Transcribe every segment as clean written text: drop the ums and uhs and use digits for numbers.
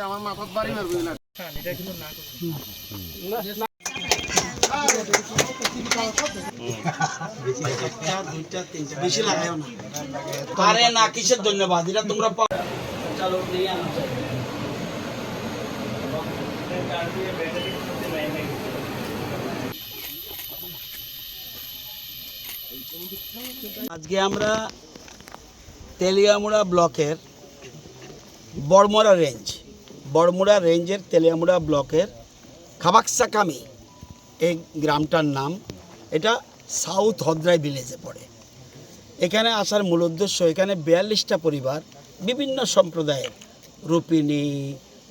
আমার মাথার বাড়ি মারবো না। বেশি লাগাও না। আরে না, কিসের ধন্যবাদ, এটা তোমরা চলো নিয়ে আনো। আজকে আমরা তেলিয়ামুড়া ব্লকের বড়মুড়া রেঞ্জের তেলিয়ামুড়া ব্লকের খাবাকসাকামি এই গ্রামটার নাম। এটা সাউথ হদ্রাই ভিলেজে পড়ে। এখানে আসার মূল উদ্দেশ্য, এখানে 42টা পরিবার, বিভিন্ন সম্প্রদায়ের, রুপিনি,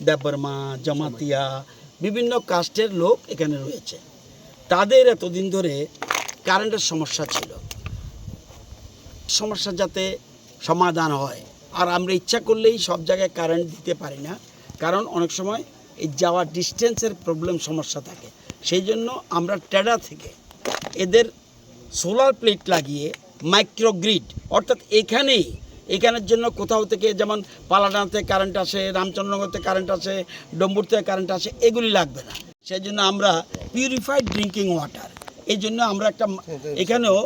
দেববর্মা, জমাতিয়া, বিভিন্ন কাস্টের লোক এখানে রয়েছে। তাদের এতদিন ধরে কারেন্টের সমস্যা ছিল, সমস্যা যাতে সমাধান হয়। আর আমরা ইচ্ছা করলেই সব জায়গায় কারেন্ট দিতে পারি না, কারণ অনেক সময় এই যাওয়ার ডিস্টেন্সের প্রবলেম সমস্যা থাকে। সেই জন্য আমরা টেডা থেকে এদের সোলার প্লেট লাগিয়ে মাইক্রোগ্রিড, অর্থাৎ এখানের জন্য কোথাও থেকে, যেমন পালাডানা থেকে কারেন্ট আসে, রামচন্দ্রনগর থেকে কারেন্ট আসে, ডম্বুর থেকে কারেন্ট আসে, এগুলি লাগবে না। সেই জন্য আমরা পিউরিফাইড ড্রিঙ্কিং ওয়াটার, এই জন্য আমরা একটা এখানেও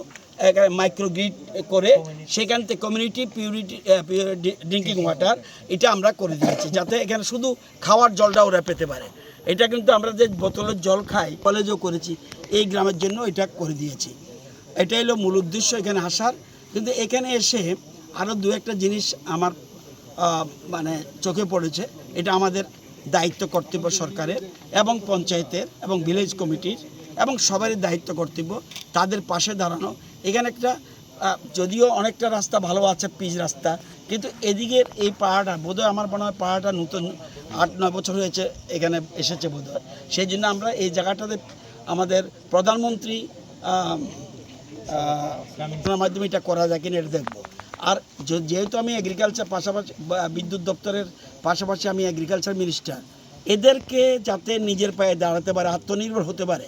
মাইক্রোগ্রিড করে সেখান থেকে কমিউনিটি ড্রিঙ্কিং ওয়াটার এটা আমরা করে দিয়েছি, যাতে এখানে শুধু খাওয়ার জলটা ওরা পেতে পারে। এটা কিন্তু আমরা যে বোতলের জল খাই, কলেজও করেছি, এই গ্রামের জন্য এটা করে দিয়েছি। এটাই হলো মূল উদ্দেশ্য এখানে আসার। কিন্তু এখানে এসে আরও দু একটা জিনিস আমার মানে চোখে পড়েছে। এটা আমাদের দায়িত্ব কর্তব্য সরকারের এবং পঞ্চায়েতের এবং ভিলেজ কমিটির এবং সবারই দায়িত্ব কর্তব্য তাদের পাশে দাঁড়ানো। এখানে একটা যদিও অনেকটা রাস্তা ভালো আছে, পিচ রাস্তা, কিন্তু এদিকের এই পাহাড়টা বোধহয়, আমার মনে হয় পাহাড়টা নতুন 8-9 বছর হয়েছে এখানে এসেছে বোধহয়। সেই জন্য আমরা এই জায়গাটাতে আমাদের প্রধানমন্ত্রী মাধ্যমে এটা করা যায় কিনা এটা দেখবো। আর যেহেতু আমি এগ্রিকালচার পাশাপাশি বিদ্যুৎ দপ্তরের পাশাপাশি আমি এগ্রিকালচার মিনিস্টার, এদেরকে যাতে নিজের পায়ে দাঁড়াতে পারে, আত্মনির্ভর হতে পারে,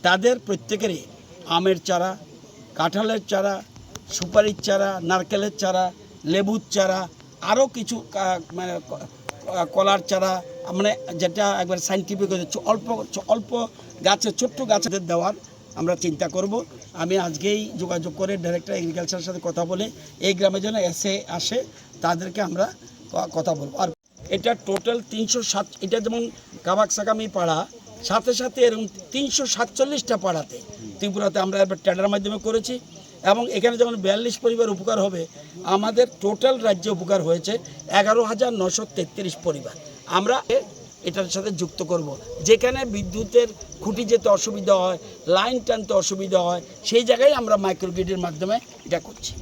তাদের প্রত্যেকেরই আমের চারা, কাঁঠালের চারা, সুপারির চারা, নারকেলের চারা, লেবুর চারা, আরও কিছু মানে কলার চারা, মানে যেটা একবার সাইন্টিফিক হয়েছে, অল্প গাছে, ছোট্ট গাছেদের দেওয়ার আমরা চিন্তা করব। আমি আজকেই যোগাযোগ করে ডাইরেক্টর এগ্রিকালচারের সাথে কথা বলে এই গ্রামে যেন আসে তাদেরকে আমরা কথা বলবো। আর এটা টোটাল 307, এটা যেমন খাবাকসাকামি পাড়া, সাথে সাথে এরকম 347টা পাড়াতে ত্রিপুরাতে আমরা এবার টেডার মাধ্যমে করেছি। এবং এখানে যেমন 42 পরিবার উপকার হবে, আমাদের টোটাল রাজ্যে উপকার হয়েছে 11,933 পরিবার। আমরা এটার সাথে যুক্ত করব। যেখানে বিদ্যুতের খুঁটি যেতে অসুবিধা হয়, লাইন টানতে অসুবিধা হয়, সেই জায়গায় আমরা মাইক্রোগ্রিডের মাধ্যমে এটা করছি।